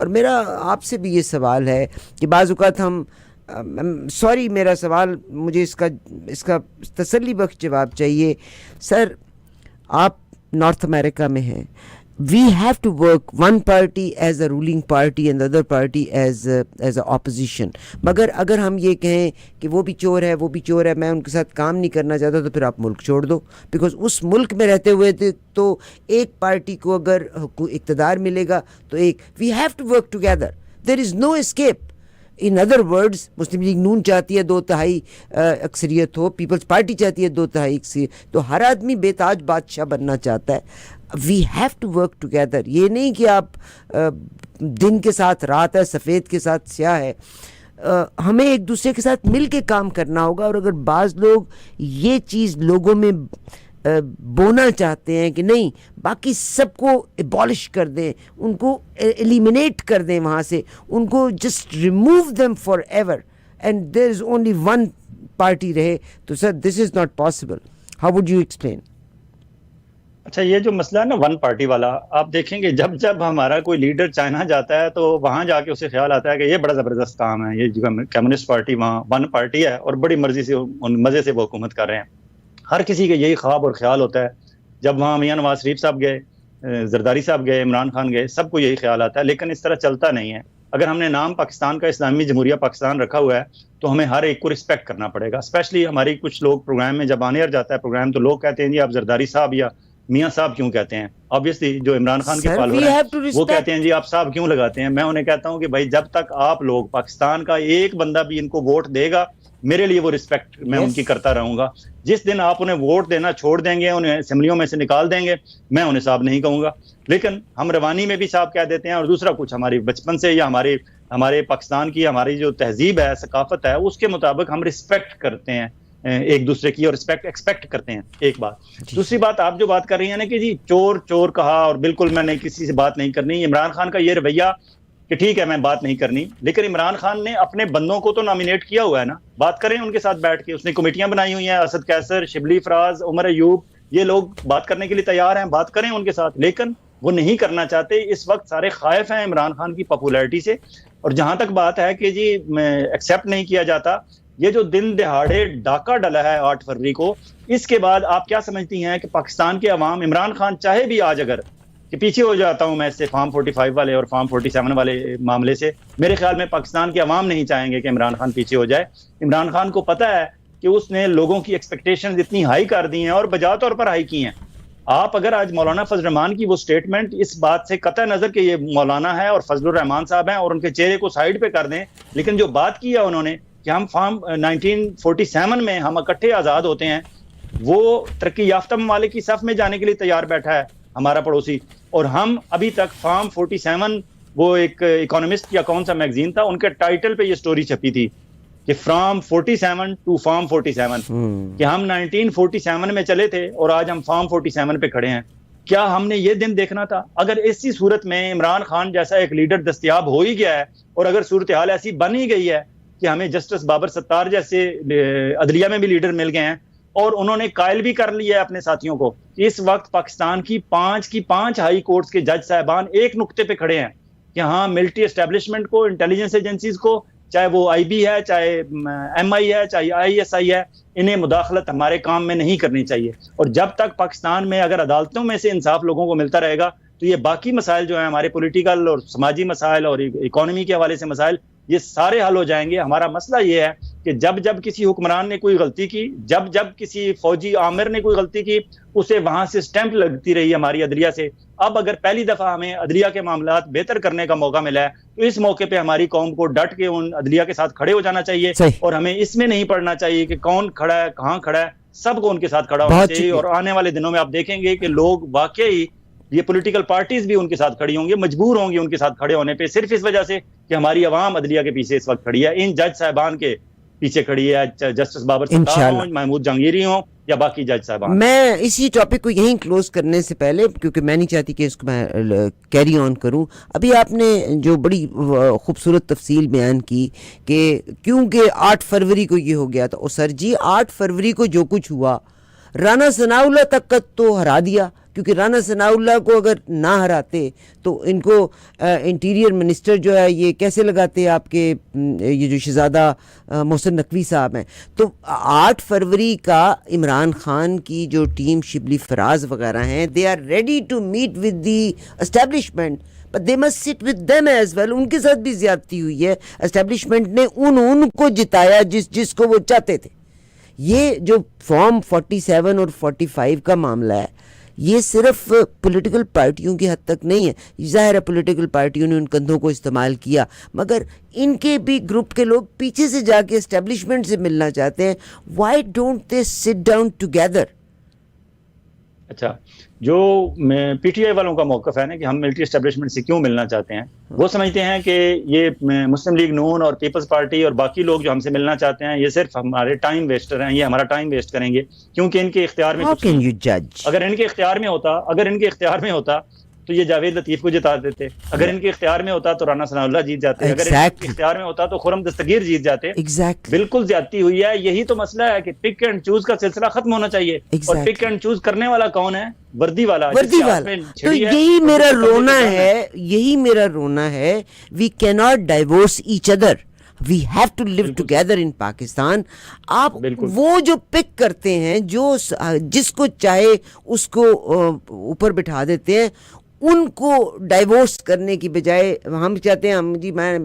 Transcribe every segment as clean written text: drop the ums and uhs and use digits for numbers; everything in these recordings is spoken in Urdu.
اور میرا آپ سے بھی یہ سوال ہے کہ بعض اوقات ہم سوری میرا سوال مجھے اس کا تسلی بخش جواب چاہیے. سر آپ نارتھ امریکہ میں ہیں, we have to work one party as a ruling party and other party as a opposition. مگر اگر ہم یہ کہیں کہ وہ بھی چور ہے وہ بھی چور ہے, میں ان کے ساتھ کام نہیں کرنا چاہتا, تو پھر آپ ملک چھوڑ دو. بیکاز اس ملک میں رہتے ہوئے تو ایک پارٹی کو اگر اقتدار ملے گا تو ایک, we have to work together, there is no escape. In other words Muslim League نون چاہتی ہے 2/3 اکثریت ہو, پیپلز پارٹی چاہتی ہے 2/3 اکثریت, تو ہر آدمی بے تاج بادشاہ بننا چاہتا ہے. We have to work together. یہ نہیں کہ آپ دن کے ساتھ رات ہے, سفید کے ساتھ سیاہ ہے. ہمیں ایک دوسرے کے ساتھ مل کے کام کرنا ہوگا. اور اگر بعض لوگ یہ چیز لوگوں میں بونا چاہتے ہیں کہ نہیں باقی سب کو ایبالش کر دیں, ان کو ایلیمینیٹ کر دیں وہاں سے, ان کو just remove them forever and there is only one party رہے, تو sir this is not possible. How would you explain? اچھا, یہ جو مسئلہ ہے نا ون پارٹی والا, آپ دیکھیں گے جب ہمارا کوئی لیڈر چائنا جاتا ہے تو وہاں جا کے اسے خیال آتا ہے کہ یہ بڑا زبردست کام ہے, یہ کمیونسٹ پارٹی وہاں ون پارٹی ہے اور بڑی مرضی سے مزے سے وہ حکومت کر رہے ہیں. ہر کسی کا یہی خواب اور خیال ہوتا ہے. جب وہاں میاں نواز شریف صاحب گئے, زرداری صاحب گئے, عمران خان گئے, سب کو یہی خیال آتا ہے, لیکن اس طرح چلتا نہیں ہے. اگر ہم نے نام پاکستان کا اسلامی جمہوریہ پاکستان رکھا ہوا ہے تو ہمیں ہر ایک کو رسپیکٹ کرنا پڑے گا. اسپیشلی ہماری کچھ لوگ پروگرام میں جب آنے جاتا ہے پروگرام تو لوگ کہتے ہیں جی آپ زرداری صاحب یا میاں صاحب کیوں کہتے ہیں. آبویسلی جو عمران خان کے فالوور ہیں وہ کہتے ہیں جی آپ صاحب کیوں لگاتے ہیں. میں انہیں کہتا ہوں کہ بھائی جب تک آپ لوگ پاکستان کا ایک بندہ بھی ان کو ووٹ دے گا میرے لیے وہ رسپیکٹ میں ان کی کرتا رہوں گا. جس دن آپ انہیں ووٹ دینا چھوڑ دیں گے, انہیں اسمبلیوں میں سے نکال دیں گے, میں انہیں صاحب نہیں کہوں گا. لیکن ہم روانی میں بھی صاحب کہہ دیتے ہیں, اور دوسرا کچھ ہماری بچپن سے یا ہمارے پاکستان کی ہماری جو تہذیب ہے, ثقافت ہے, اس کے مطابق ہم رسپیکٹ کرتے ہیں ایک دوسرے کی اور رسپیکٹ ایکسپیکٹ کرتے ہیں. ایک بات. دوسری بات, آپ جو بات کر رہی ہیں نا کہ جی چور چور کہا اور بالکل میں نے کسی سے بات نہیں کرنی, عمران خان کا یہ رویہ کہ ٹھیک ہے میں بات نہیں کرنی, لیکن عمران خان نے اپنے بندوں کو تو نامینیٹ کیا ہوا ہے نا, بات کریں ان کے ساتھ بیٹھ کے. اس نے کمیٹیاں بنائی ہوئی ہیں, اسد کیسر, شبلی فراز, عمر ایوب, یہ لوگ بات کرنے کے لیے تیار ہیں, بات کریں ان کے ساتھ, لیکن وہ نہیں کرنا چاہتے. اس وقت سارے خائف ہیں عمران خان کی پاپولیرٹی سے. اور جہاں تک بات ہے کہ جی ایکسیپٹ نہیں کیا جاتا, یہ جو دن دہاڑے ڈاکہ ڈلا ہے 8 فروری کو, اس کے بعد آپ کیا سمجھتی ہیں کہ پاکستان کے عوام, عمران خان چاہے بھی آج اگر کہ پیچھے ہو جاتا ہوں میں اس سے فارم 45 والے اور فارم 47 والے معاملے سے, میرے خیال میں پاکستان کے عوام نہیں چاہیں گے کہ عمران خان پیچھے ہو جائے. عمران خان کو پتہ ہے کہ اس نے لوگوں کی ایکسپیکٹیشنز اتنی ہائی کر دی ہیں اور بجا طور پر ہائی کی ہیں. آپ اگر آج مولانا فضل الرحمان کی وہ سٹیٹمنٹ اس بات سے قطع نظر کہ یہ مولانا ہے اور فضل الرحمان صاحب ہیں اور ان کے چہرے کو سائیڈ پہ کر دیں, لیکن جو بات کی ہے انہوں نے کہ ہم فارم 1947 میں ہم اکٹھے آزاد ہوتے ہیں, وہ ترقی یافتہ ممالک کی صف میں جانے کے لیے تیار بیٹھا ہے ہمارا پڑوسی, اور ہم ابھی تک فارم 47, وہ ایک اکانومسٹ یا کون سا میگزین تھا, ان کے ٹائٹل پہ یہ سٹوری چھپی تھی کہ فرام 47 ٹو فارم 47, کہ ہم 1947 میں چلے تھے اور آج ہم فارم 47 پہ کھڑے ہیں. کیا ہم نے یہ دن دیکھنا تھا؟ اگر اسی صورت میں عمران خان جیسا ایک لیڈر دستیاب ہو ہی گیا ہے, اور اگر صورتحال ایسی بن ہی گئی ہے کہ ہمیں جسٹس بابر ستار جیسے عدلیہ میں بھی لیڈر مل گئے ہیں, اور انہوں نے قائل بھی کر لیا ہے اپنے ساتھیوں کو, اس وقت پاکستان کی 5 ہائی کورٹس کے جج صاحبان ایک نقطے پہ کھڑے ہیں کہ ہاں ملٹری اسٹیبلشمنٹ کو, انٹیلیجنس ایجنسیز کو, چاہے وہ آئی بی ہے, چاہے ایم آئی ہے, چاہے آئی ایس آئی ہے, انہیں مداخلت ہمارے کام میں نہیں کرنی چاہیے. اور جب تک پاکستان میں اگر عدالتوں میں سے انصاف لوگوں کو ملتا رہے گا تو یہ باقی مسائل جو ہیں ہمارے پولیٹیکل اور سماجی مسائل اور اکانومی کے حوالے سے مسائل, یہ سارے حل ہو جائیں گے. ہمارا مسئلہ یہ ہے کہ جب کسی حکمران نے کوئی غلطی کی, جب کسی فوجی عامر نے کوئی غلطی کی, اسے وہاں سے سٹیمپ لگتی رہی ہماری عدلیہ سے. اب اگر پہلی دفعہ ہمیں عدلیہ کے معاملات بہتر کرنے کا موقع ملا ہے تو اس موقع پہ ہماری قوم کو ڈٹ کے ان عدلیہ کے ساتھ کھڑے ہو جانا چاہیے, اور ہمیں اس میں نہیں پڑنا چاہیے کہ کون کھڑا ہے کہاں کھڑا ہے, سب کو ان کے ساتھ کھڑا ہونا چاہیے. اور آنے والے دنوں میں آپ دیکھیں گے کہ لوگ واقعی, یہ پولیٹیکل پارٹیز بھی ان کے ساتھ کھڑی ہوں گی, مجبور ہوں گی ان کے ساتھ کھڑے ہونے پہ, صرف اس وجہ سے کہ ہماری عوام عدلیہ کے پیچھے اس وقت کھڑی ہے, ان جج صاحبان کے پیچھے کھڑی ہے, جسٹس بابر ستار ہوں, محمود جہانگیری ہوں یا باقی جج صاحبان. میں اسی ٹاپک کو یہیں کلوز کرنے سے پہلے, کیونکہ میں نہیں چاہتی کہ اس کو میں کیری آن کروں, ابھی آپ نے جو بڑی خوبصورت تفصیل بیان کی کہ کیونکہ 8 فروری کو یہ ہو گیا تھا, اور سر جی 8 فروری کو جو کچھ ہوا, رانا ثناء اللہ تک تو ہرا دیا, کیونکہ رانا ثناء اللہ کو اگر نہ ہراتے تو ان کو انٹیریئر منسٹر جو ہے یہ کیسے لگاتے آپ کے یہ جو شہزادہ محسن نقوی صاحب ہیں. تو 8 فروری کا عمران خان کی جو ٹیم شبلی فراز وغیرہ ہیں they are ready to meet with the establishment but they must sit with them as well. ان کے ساتھ بھی زیادتی ہوئی ہے. اسٹیبلشمنٹ نے ان کو جتایا جس کو وہ چاہتے تھے. یہ جو فارم 47 اور 45 کا معاملہ ہے یہ صرف پولیٹیکل پارٹیوں کی حد تک نہیں ہے. ظاہر ہے پولیٹیکل پارٹیوں نے ان کندھوں کو استعمال کیا, مگر ان کے بھی گروپ کے لوگ پیچھے سے جا کے اسٹیبلشمنٹ سے ملنا چاہتے ہیں. Why don't they sit down together? اچھا, جو پی ٹی آئی والوں کا موقف ہے نا کہ ہم ملٹری اسٹیبلشمنٹ سے کیوں ملنا چاہتے ہیں, وہ سمجھتے ہیں کہ یہ مسلم لیگ نون اور پیپلز پارٹی اور باقی لوگ جو ہم سے ملنا چاہتے ہیں یہ صرف ہمارے ٹائم ویسٹر ہیں, یہ ہمارا ٹائم ویسٹ کریں گے کیونکہ ان کے اختیار میں کچھ نہیں. اگر ان کے اختیار میں ہوتا تو یہ جاوید لطیف کو جتا دیتے, اگر ان کے اختیار میں ہوتا تو رانا ثناء اللہ جیت جاتے, اگر ان کے اختیار میں ہوتا تو خرم دستگیر جیت جاتے. بالکل زیادتی ہوئی ہے. یہی تو مسئلہ ہے کہ پک اینڈ چوز کا سلسلہ ختم ہونا چاہیے. اور پک اینڈ چوز کرنے والا کون ہے؟ وردی والا. تو یہی میرا رونا ہے. We can not divorce each other, we have to live together in Pakistan. آپ وہ جو پک کرتے ہیں جو جس کو چاہے اس کو اوپر بٹھا دیتے ہیں, ان کو ڈائیورس کرنے کی بجائے ہم چاہتے ہیں میں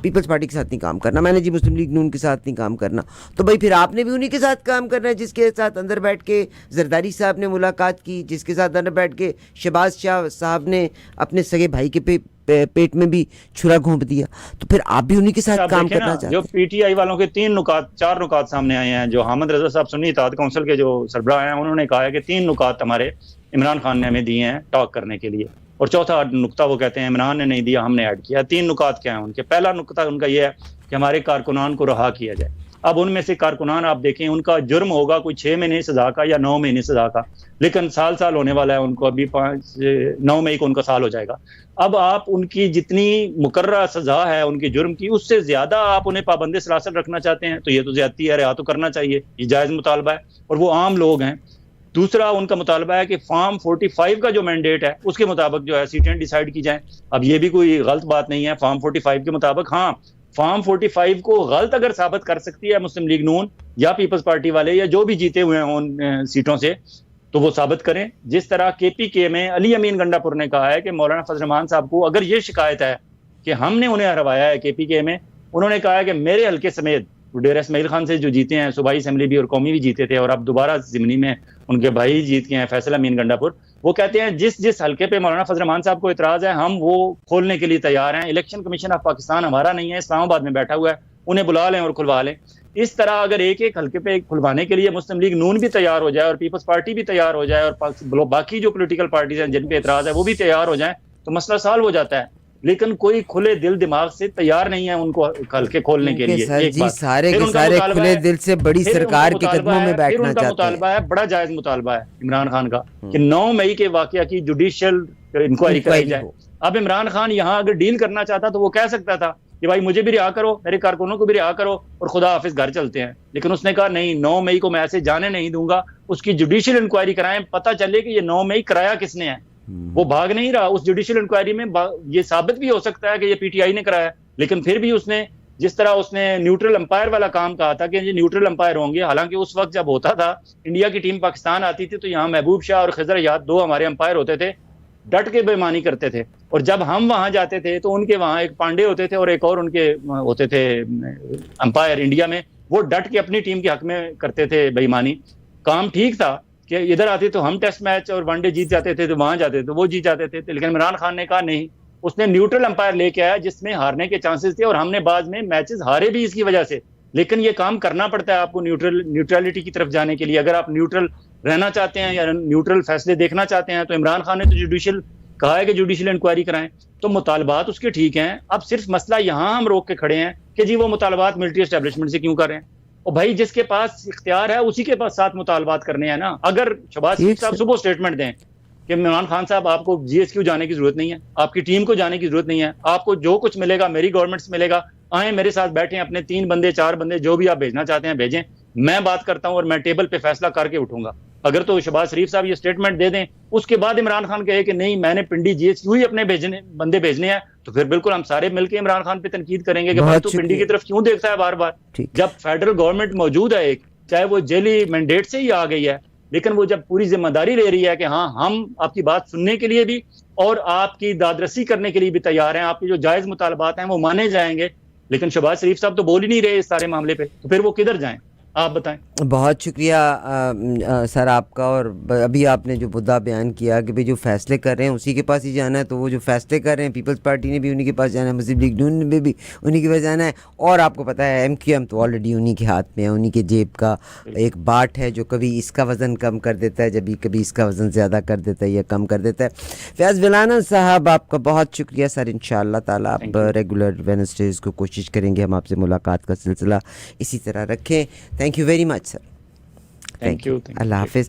پیپلز پارٹی کے ساتھ نہیں کام کرنا, میں نے مسلم لیگ نون کے ساتھ نہیں کام کرنا. تو بھائی پھر آپ نے بھی انہی کے ساتھ کام کرنا ہے جس کے ساتھ اندر بیٹھ کے زرداری صاحب نے ملاقات کی, جس کے ساتھ اندر بیٹھ کے شہباز شاہ صاحب نے اپنے سگے بھائی کے پیٹ میں بھی چھرا گھونپ دیا. تو پھر آپ بھی انہی کے ساتھ کام کرنا چاہتے ہیں. جو پی ٹی آئی والوں کے 4 نکات سامنے آئے ہیں, جو حامد رضا صاحب سنی اتحاد کونسل کے جو سربراہ ہیں, انہوں نے کہا ہے کہ 3 نکات ہمارے عمران خان نے ہمیں دیے ہیں ٹاک کرنے کے لیے, اور چوتھا نقطہ وہ کہتے ہیں عمران نے نہیں دیا, ہم نے ایڈ کیا. 3 نکات کیا ہیں ان کے؟ پہلا نقطہ ان کا یہ ہے کہ ہمارے کارکنان کو رہا کیا جائے. اب ان میں سے کارکنان آپ دیکھیں ان کا جرم ہوگا کوئی 6 مہینے سزا کا یا 9 مہینے سزا کا, لیکن سال ہونے والا ہے ان کو. ابھی 9 مئی کو ان کا سال ہو جائے گا. اب آپ ان کی جتنی مقررہ سزا ہے ان کے جرم کی, اس سے زیادہ آپ انہیں پابند سلاسل رکھنا چاہتے ہیں, تو یہ تو زیادتی ہے. رہا تو کرنا چاہیے, یہ جائز مطالبہ ہے, اور وہ عام لوگ ہیں. دوسرا ان کا مطالبہ ہے کہ فارم 45 کا جو مینڈیٹ ہے اس کے مطابق جو ہے سیٹیں ڈیسائیڈ کی جائیں. اب یہ بھی کوئی غلط بات نہیں ہے فارم 45 کے مطابق. ہاں, فارم 45 کو غلط اگر ثابت کر سکتی ہے مسلم لیگ نون یا پیپلز پارٹی والے یا جو بھی جیتے ہوئے ہیں ان سیٹوں سے, تو وہ ثابت کریں. جس طرح کے پی کے میں علی امین گنڈا پور نے کہا ہے کہ مولانا فضل الرحمان صاحب کو اگر یہ شکایت ہے کہ ہم نے انہیں ہروایا ہے کے پی کے میں, انہوں نے کہا ہے کہ میرے حلقے سمیت ڈیرہ اسماعیل خان سے جو جیتے ہیں, صوبائی اسمبلی بھی اور قومی بھی جیتے تھے, اور اب دوبارہ ضمنی میں ان کے بھائی جیت کے ہیں فیصل امین گنڈا پور, وہ کہتے ہیں جس حلقے پہ مولانا فضل الرحمان صاحب کو اعتراض ہے ہم وہ کھولنے کے لیے تیار ہیں. الیکشن کمیشن آف پاکستان ہمارا نہیں ہے, اسلام آباد میں بیٹھا ہوا ہے, انہیں بلا لیں اور کھلوا لیں. اس طرح اگر ایک حلقے پہ کھلوانے کے لیے مسلم لیگ نون بھی تیار ہو جائے اور پیپلز پارٹی بھی تیار ہو جائے اور باقی جو پولیٹیکل پارٹیز ہیں جن پہ اعتراض ہے وہ بھی تیار ہو جائیں, تو مسئلہ سالو ہو جاتا ہے. لیکن کوئی کھلے دل دماغ سے تیار نہیں ہے ان کو حلقے کھولنے کے لیے. سارے کھلے دل سے بڑی سرکار کے قدموں میں بیٹھنا چاہتے ہیں. مطالبہ ہے, بڑا جائز مطالبہ ہے عمران خان کا کہ 9 مئی کے واقعہ کی جوڈیشل انکوائری کرائی جائے. اب عمران خان یہاں اگر ڈیل کرنا چاہتا تو وہ کہہ سکتا تھا کہ بھائی مجھے بھی رہا کرو, میرے کارکنوں کو بھی رہا کرو, اور خدا حافظ گھر چلتے ہیں. لیکن اس نے کہا نہیں, 9 مئی کو میں ایسے جانے نہیں دوں گا, اس کی جوڈیشل انکوائری کرائیں, پتہ چلے کہ یہ 9 مئی کرایا کس نے ہے. وہ بھاگ نہیں رہا. اس جوڈیشل انکوائری میں یہ ثابت بھی ہو سکتا ہے کہ یہ پی ٹی آئی نے کرایا, لیکن پھر بھی اس نے جس طرح اس نے نیوٹرل امپائر والا کام کہا تھا کہ یہ نیوٹرل امپائر ہوں گے, حالانکہ اس وقت جب ہوتا تھا انڈیا کی ٹیم پاکستان آتی تھی تو یہاں محبوب شاہ اور خضر یاد 2 ہمارے امپائر ہوتے تھے, ڈٹ کے بے ایمانی کرتے تھے. اور جب ہم وہاں جاتے تھے تو ان کے وہاں ایک پانڈے ہوتے تھے اور ایک اور ان کے ہوتے تھے امپائر انڈیا میں, وہ ڈٹ کے اپنی ٹیم کے حق میں کرتے تھے بے ایمانی. کام ٹھیک تھا کہ ادھر آتے تو ہم ٹیسٹ میچ اور ون ڈے جیت جاتے تھے, تو وہاں جاتے تو وہ جیت جاتے تھے. لیکن عمران خان نے کہا نہیں, اس نے نیوٹرل امپائر لے کے آیا جس میں ہارنے کے چانسز تھے, اور ہم نے بعد میں میچز ہارے بھی اس کی وجہ سے. لیکن یہ کام کرنا پڑتا ہے آپ کو نیوٹرلٹی کی طرف جانے کے لیے. اگر آپ نیوٹرل رہنا چاہتے ہیں یا نیوٹرل فیصلے دیکھنا چاہتے ہیں, تو عمران خان نے تو جوڈیشل کہا ہے کہ جوڈیشل انکوائری کرائیں, تو مطالبات اس کے ٹھیک ہیں. اب صرف مسئلہ یہاں ہم روک کے کھڑے ہیں کہ جی وہ مطالبات ملٹری اسٹیبلشمنٹ سے کیوں کر رہے ہیں. اور بھائی جس کے پاس اختیار ہے اسی کے پاس ساتھ مطالبات کرنے ہیں نا. اگر شہباز شریف صاحب صبح اسٹیٹمنٹ دیں کہ عمران خان صاحب آپ کو جی ایس کیو جانے کی ضرورت نہیں ہے, آپ کی ٹیم کو جانے کی ضرورت نہیں ہے, آپ کو جو کچھ ملے گا میری گورنمنٹ سے ملے گا, آئیں میرے ساتھ بیٹھیں, اپنے 3 بندے 4 بندے جو بھی آپ بھیجنا چاہتے ہیں بھیجیں, میں بات کرتا ہوں اور میں ٹیبل پہ فیصلہ کر کے اٹھوں گا. اگر تو شہباز شریف صاحب یہ سٹیٹمنٹ دے دیں, اس کے بعد عمران خان کہے کہ نہیں میں نے پنڈی جی ایچ کیو ہی اپنے بندے بھیجنے ہیں, تو پھر بالکل ہم سارے مل کے عمران خان پہ تنقید کریں گے کہ بھائی تو پنڈی کی طرف کیوں دیکھتا ہے بار بار, جب فیڈرل گورنمنٹ موجود ہے ایک, چاہے وہ جیلی مینڈیٹ سے ہی آ گئی ہے, لیکن وہ جب پوری ذمہ داری لے رہی ہے کہ ہاں ہم آپ کی بات سننے کے لیے بھی اور آپ کی دادرسی کرنے کے لیے بھی تیار ہیں, آپ کے جو جائز مطالبات ہیں وہ مانے جائیں گے, لیکن شہباز شریف صاحب تو بول ہی نہیں رہے اس سارے معاملے پہ, تو پھر وہ کدھر جائیں آپ بتائیں. بہت شکریہ سر آپ کا. اور ابھی آپ نے جو مدعا بیان کیا کہ بھئی جو فیصلے کر رہے ہیں اسی کے پاس ہی جانا ہے, تو وہ جو فیصلے کر رہے ہیں پیپلز پارٹی نے بھی انہی کے پاس جانا ہے, مسلم لیگ نون نے بھی انہی کے پاس جانا ہے, اور آپ کو پتہ ہے ایم کیو ایم تو آلریڈی انہی کے ہاتھ میں ہے, انہی کے جیب کا ایک باٹ ہے جو کبھی اس کا وزن کم کر دیتا ہے, جبھی کبھی اس کا وزن زیادہ کر دیتا ہے یا کم کر دیتا ہے. فیاض ویلانہ صاحب آپ کا بہت شکریہ سر. انشاءاللہ تعالی آپ ریگولر وینسڈیز کو کوشش کریں گے ہم آپ سے ملاقات کا سلسلہ اسی طرح رکھیں. Thank you very much sir. Thank you. اللہ حافظ.